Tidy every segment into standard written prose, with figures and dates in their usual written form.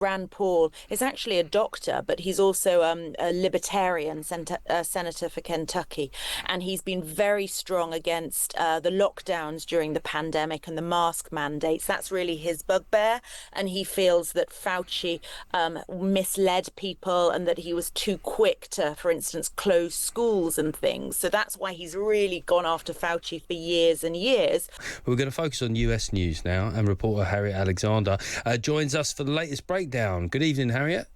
Rand Paul is actually a doctor, but he's also a libertarian senator for Kentucky. And he's been very strong against the lockdowns during the pandemic and the mask mandates. That's really his bugbear. And he feels that Fauci misled people and that he was too quick to, for instance, close schools and things. So that's why he's really gone after Fauci for years and years. We're going to focus on US news now, and reporter Harriet Alexander joins us for the latest breakdown. Good evening, Harriet.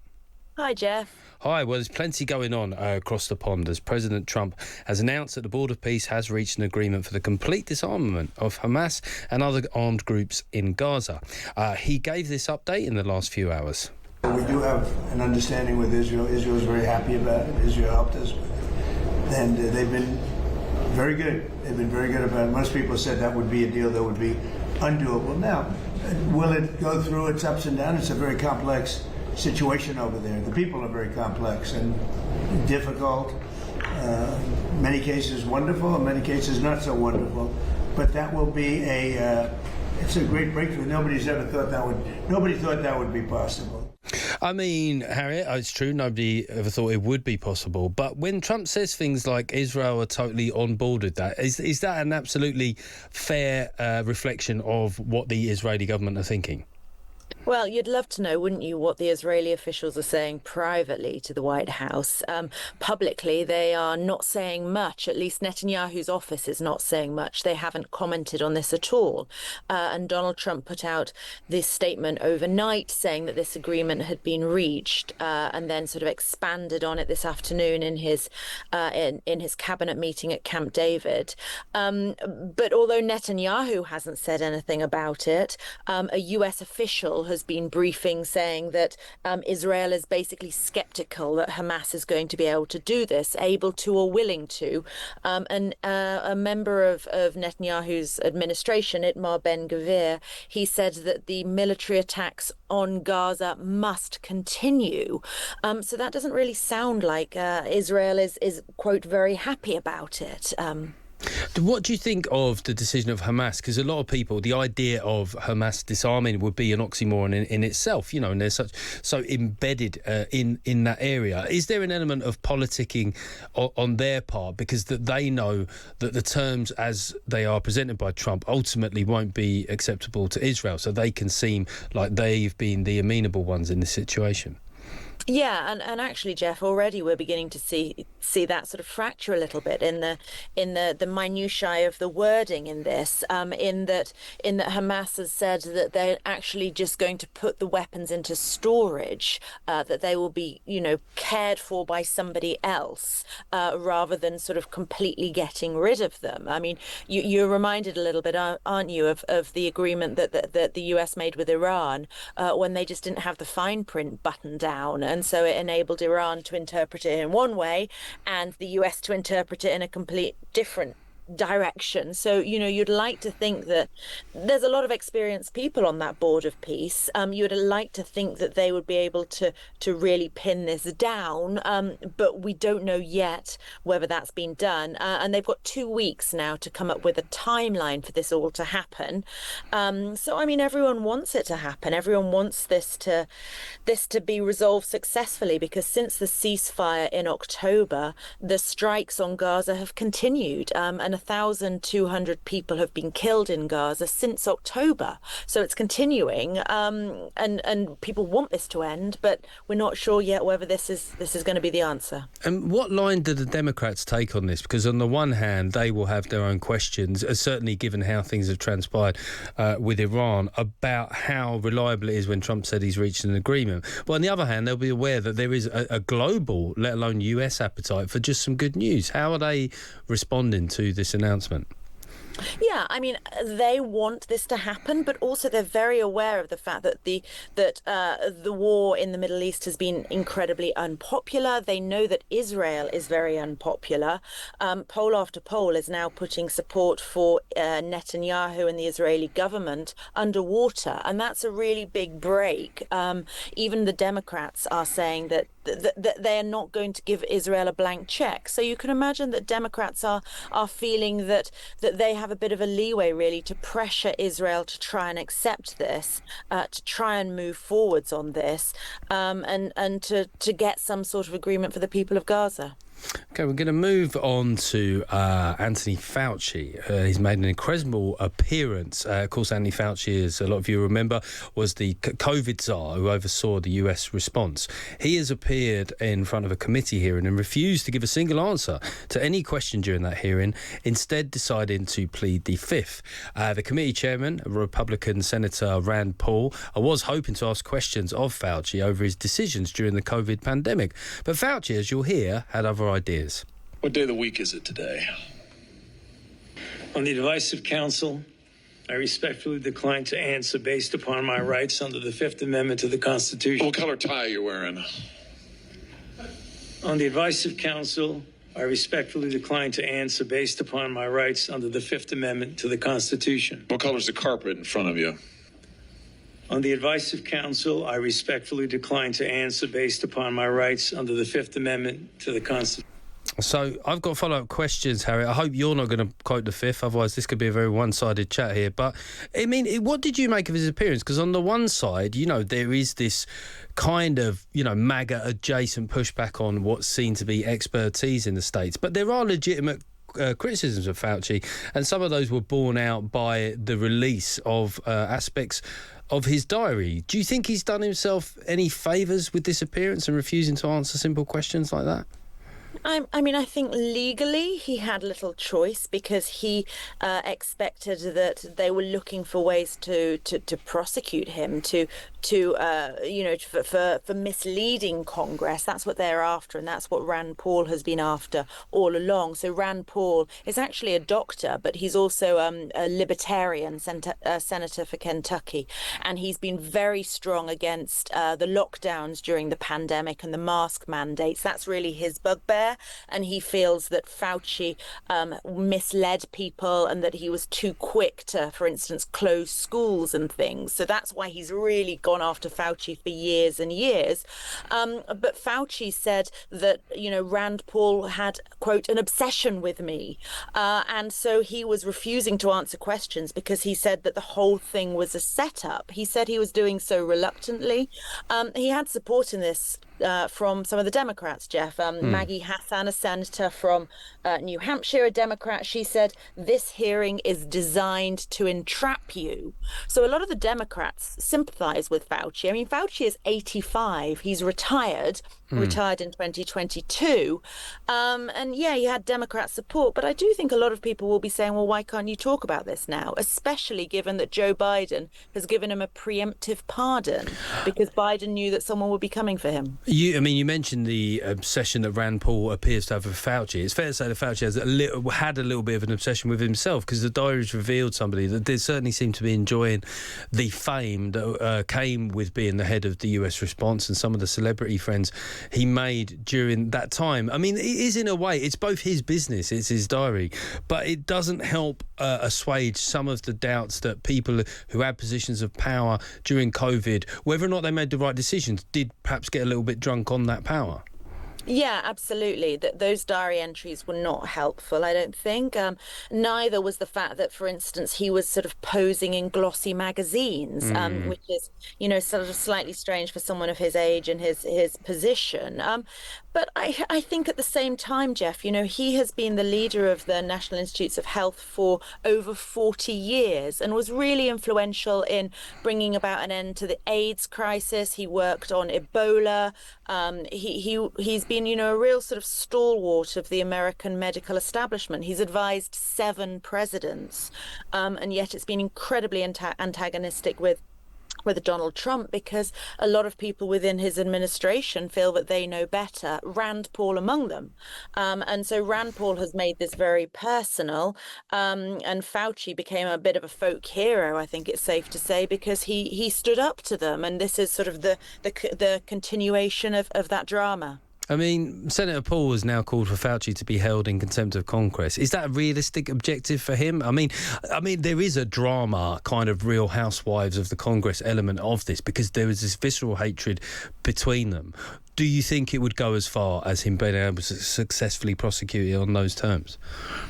Hi, Geoff. Hi, well, there's plenty going on across the pond as President Trump has announced that the Board of Peace has reached an agreement for the complete disarmament of Hamas and other armed groups in Gaza. He gave this update in the last few hours. We do have an understanding with Israel. Israel is very happy about it. Israel helped us with it. And they've been very good. They've been very good about it. Most people said that would be a deal that would be undoable. Now, will it go through its ups and downs? It's a very complex situation over there. The people are very complex and difficult. Many cases wonderful, in many cases not so wonderful. But that will be it's a great breakthrough. Nobody thought that would be possible. I mean, Harriet, it's true, nobody ever thought it would be possible. But when Trump says things like Israel are totally on board with that, is that an absolutely fair reflection of what the Israeli government are thinking? Well, you'd love to know, wouldn't you, what the Israeli officials are saying privately to the White House. Publicly, they are not saying much. At least Netanyahu's office is not saying much. They haven't commented on this at all. And Donald Trump put out this statement overnight saying that this agreement had been reached, and then sort of expanded on it this afternoon in his cabinet meeting at Camp David. But although Netanyahu hasn't said anything about it, a US official has been briefing saying that Israel is basically skeptical that Hamas is going to be able to do this, able to or willing to. And a member of Netanyahu's administration, Itamar Ben-Gvir, he said that the military attacks on Gaza must continue. So that doesn't really sound like Israel is, quote, very happy about it. What do you think of the decision of Hamas? Because a lot of people, the idea of Hamas disarming would be an oxymoron in itself, you know, and they're so embedded in that area. Is there an element of politicking on their part because that they know that the terms as they are presented by Trump ultimately won't be acceptable to Israel, so they can seem like they've been the amenable ones in this situation? Yeah, and actually, Geoff, already we're beginning to see that sort of fracture a little bit in the minutiae of the wording in this. In that Hamas has said that they're actually just going to put the weapons into storage, that they will be, cared for by somebody else, rather than sort of completely getting rid of them. I mean, you're reminded a little bit, aren't you, of the agreement that the US made with Iran when they just didn't have the fine print buttoned down. And so it enabled Iran to interpret it in one way and the US to interpret it in a complete different direction. So, you'd like to think that there's a lot of experienced people on that Board of Peace. You'd like to think that they would be able to really pin this down, but we don't know yet whether that's been done. And they've got 2 weeks now to come up with a timeline for this all to happen. So, I mean, everyone wants it to happen. Everyone wants this to be resolved successfully, because since the ceasefire in October, the strikes on Gaza have continued, and 1,200 people have been killed in Gaza since October. So it's continuing, and people want this to end, but we're not sure yet whether this is going to be the answer. And what line do the Democrats take on this? Because on the one hand, they will have their own questions, certainly given how things have transpired with Iran, about how reliable it is when Trump said he's reached an agreement. But on the other hand, they'll be aware that there is a global, let alone US, appetite for just some good news. How are they responding to this announcement? Yeah, I mean, they want this to happen, but also they're very aware of the fact that the war in the Middle East has been incredibly unpopular. They know that Israel is very unpopular. Poll after poll is now putting support for Netanyahu and the Israeli government underwater, and that's a really big break. Even the Democrats are saying that they are not going to give Israel a blank check. So you can imagine that Democrats are feeling that they have a bit of a leeway, really, to pressure Israel to try and accept this, to try and move forwards on this, and to get some sort of agreement for the people of Gaza. Okay, we're going to move on to Anthony Fauci. He's made an incredible appearance. Of course, Anthony Fauci, as a lot of you remember, was the COVID czar who oversaw the US response. He has appeared in front of a committee hearing and refused to give a single answer to any question during that hearing, instead deciding to plead the fifth. The committee chairman, Republican Senator Rand Paul, was hoping to ask questions of Fauci over his decisions during the COVID pandemic. But Fauci, as you'll hear, had other ideas. What day of the week is it today? On the advice of counsel, I respectfully decline to answer based upon my rights under the Fifth Amendment to the Constitution. What color tie are you wearing? On the advice of counsel, I respectfully decline to answer based upon my rights under the Fifth Amendment to the Constitution. What color's the carpet in front of you? On the advice of counsel, I respectfully decline to answer based upon my rights under the Fifth Amendment to the Constitution. So I've got follow-up questions, Harriet. I hope you're not going to quote the fifth, otherwise this could be a very one-sided chat here. But, I mean, what did you make of his appearance? Because on the one side, you know, there is this kind of, you know, MAGA-adjacent pushback on what's seen to be expertise in the States. But there are legitimate criticisms of Fauci, and some of those were borne out by the release of aspects of his diary. Do you think he's done himself any favours with this appearance and refusing to answer simple questions like that? I mean, I think legally he had little choice, because he expected that they were looking for ways to prosecute him, for misleading Congress. That's what they're after, and that's what Rand Paul has been after all along. So Rand Paul is actually a doctor, but he's also a libertarian senator for Kentucky, and he's been very strong against the lockdowns during the pandemic and the mask mandates. That's really his bugbear. And he feels that Fauci misled people, and that he was too quick to, for instance, close schools and things. So that's why he's really gone after Fauci for years and years. But Fauci said that, you know, Rand Paul had, quote, an obsession with me. And so he was refusing to answer questions because he said that the whole thing was a setup. He said he was doing so reluctantly. He had support in this from some of the Democrats, Geoff. Maggie Hassan, a senator from New Hampshire, a Democrat, she said, this hearing is designed to entrap you. So a lot of the Democrats sympathize with Fauci. I mean, Fauci is 85. He's retired in 2022. And yeah, he had Democrat support. But I do think a lot of people will be saying, well, why can't you talk about this now? Especially given that Joe Biden has given him a preemptive pardon, because Biden knew that someone would be coming for him. You mentioned the obsession that Rand Paul appears to have with Fauci. It's fair to say that Fauci has had a little bit of an obsession with himself, because the diaries revealed somebody that did certainly seem to be enjoying the fame that came with being the head of the US response, and some of the celebrity friends he made during that time. I mean, it is, in a way, it's both his business, it's his diary, but it doesn't help assuage some of the doubts that people who had positions of power during COVID, whether or not they made the right decisions, did perhaps get a little bit drunk on that power. Yeah, absolutely. Those diary entries were not helpful, I don't think. Neither was the fact that, for instance, he was sort of posing in glossy magazines, which is, you know, sort of slightly strange for someone of his age and his position. But I think at the same time, Geoff, you know, he has been the leader of the National Institutes of Health for over 40 years and was really influential in bringing about an end to the AIDS crisis. He worked on Ebola. He's been, you know, a real sort of stalwart of the American medical establishment. He's advised 7 presidents, and yet it's been incredibly antagonistic with Donald Trump, because a lot of people within his administration feel that they know better, Rand Paul among them. And so Rand Paul has made this very personal, and Fauci became a bit of a folk hero, I think it's safe to say, because he stood up to them, and this is sort of the continuation of that drama. I mean, Senator Paul has now called for Fauci to be held in contempt of Congress. Is that a realistic objective for him? I mean, there is a drama, kind of Real Housewives of the Congress element of this, because there is this visceral hatred between them. do you think it would go as far as him being able to successfully prosecute it on those terms?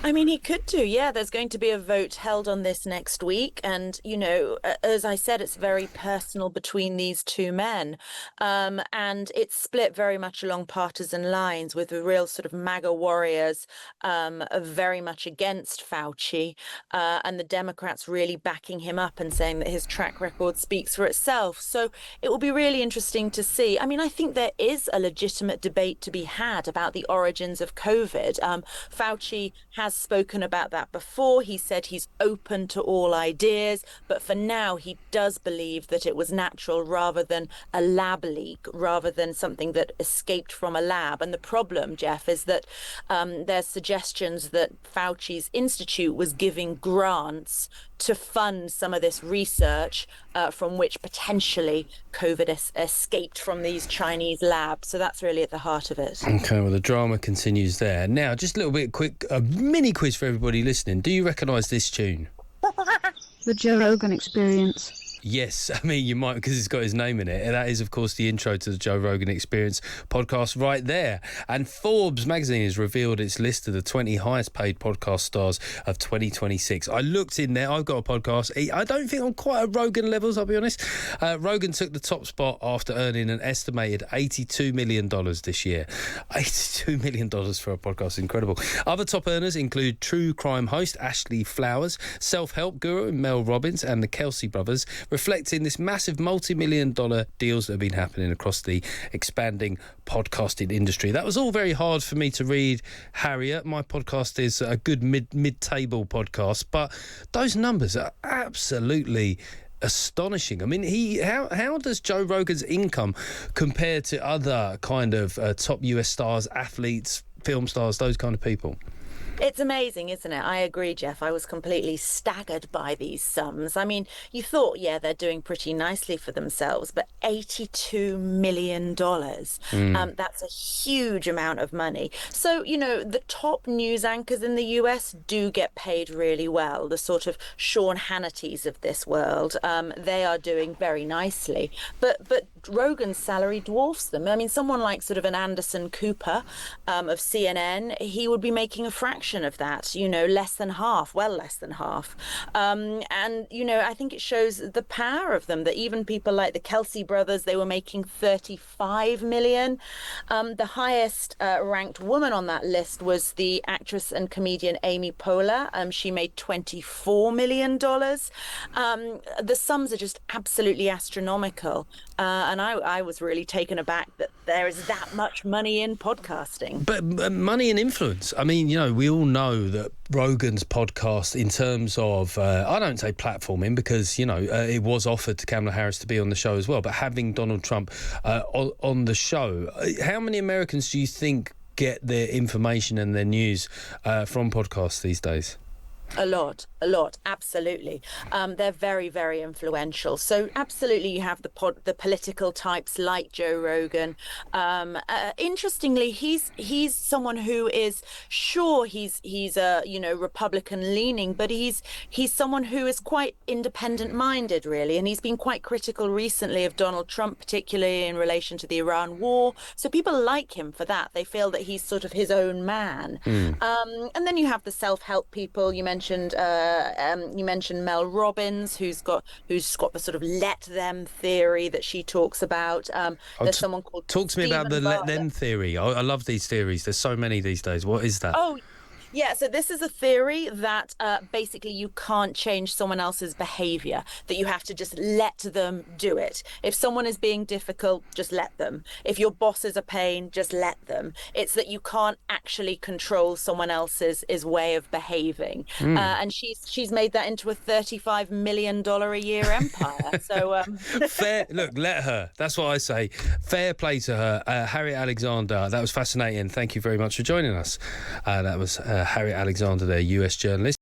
I mean, he could do, yeah. There's going to be a vote held on this next week. And, as I said, it's very personal between these two men. And it's split very much along partisan lines, with the real sort of MAGA warriors very much against Fauci, and the Democrats really backing him up and saying that his track record speaks for itself. So it will be really interesting to see. I mean, I think there is a legitimate debate to be had about the origins of COVID. Fauci has spoken about that before. He said he's open to all ideas, but for now he does believe that it was natural rather than a lab leak, rather than something that escaped from a lab. And the problem, Geoff, is that there's suggestions that Fauci's institute was giving grants to fund some of this research from which potentially COVID escaped from these Chinese labs. So that's really at the heart of it. Okay, well, the drama continues there. Now, just a little bit quick, a mini quiz for everybody listening. Do you recognise this tune? The Joe Rogan Experience. Yes, I mean, you might, because it's got his name in it. And that is, of course, the intro to the Joe Rogan Experience podcast right there. And Forbes magazine has revealed its list of the 20 highest paid podcast stars of 2026. I looked in there. I've got a podcast. I don't think I'm quite at Rogan levels, I'll be honest. Rogan took the top spot after earning an estimated $82 million this year. $82 million for a podcast. Incredible. Other top earners include true crime host Ashley Flowers, self-help guru Mel Robbins, and the Kelsey brothers, reflecting this massive multi-million-dollar deals that have been happening across the expanding podcasting industry. That was all very hard for me to read, Harriet. My podcast is a good mid-table podcast, but those numbers are absolutely astonishing. I mean, how does Joe Rogan's income compare to other kind of top US stars, athletes, film stars, those kind of people? It's amazing, isn't it? I agree, Geoff. I was completely staggered by these sums. I mean, you thought, yeah, they're doing pretty nicely for themselves, but $82 million, that's a huge amount of money. So, the top news anchors in the US do get paid really well. The sort of Sean Hannitys of this world, they are doing very nicely. But Rogan's salary dwarfs them. I mean, someone like sort of an Anderson Cooper of CNN, he would be making a fraction of that, less than half, well less than half. And, I think it shows the power of them, that even people like the Kelsey brothers, they were making $35 million. The highest ranked woman on that list was the actress and comedian Amy Poehler. She made $24 million. The sums are just absolutely astronomical. And I was really taken aback that there is that much money in podcasting. But money and influence. I mean, we all know that Rogan's podcast, in terms of, I don't say platforming, because, it was offered to Kamala Harris to be on the show as well, but having Donald Trump on the show, how many Americans do you think get their information and their news from podcasts these days? A lot, absolutely. They're very, very influential. So absolutely, you have the political types like Joe Rogan. Interestingly, he's someone who is sure he's a Republican leaning, but he's someone who is quite independent minded, really, and he's been quite critical recently of Donald Trump, particularly in relation to the Iran war. So people like him for that. They feel that he's sort of his own man. And then you have the self-help people. You mentioned Mel Robbins, who's got the sort of let them theory that she talks about. There's someone called Talk to me about the let them theory. I love these theories. There's so many these days. What is that? Oh, yeah, so this is a theory that basically you can't change someone else's behavior, that you have to just let them do it. If someone is being difficult, just let them. If your boss is a pain, just let them. It's that you can't actually control someone else's way of behaving. And she's made that into a $35 million a year empire. So fair. Look, let her. That's what I say. Fair play to her. Harriet Alexander, that was fascinating. Thank you very much for joining us. That was Harriet Alexander, their US journalist.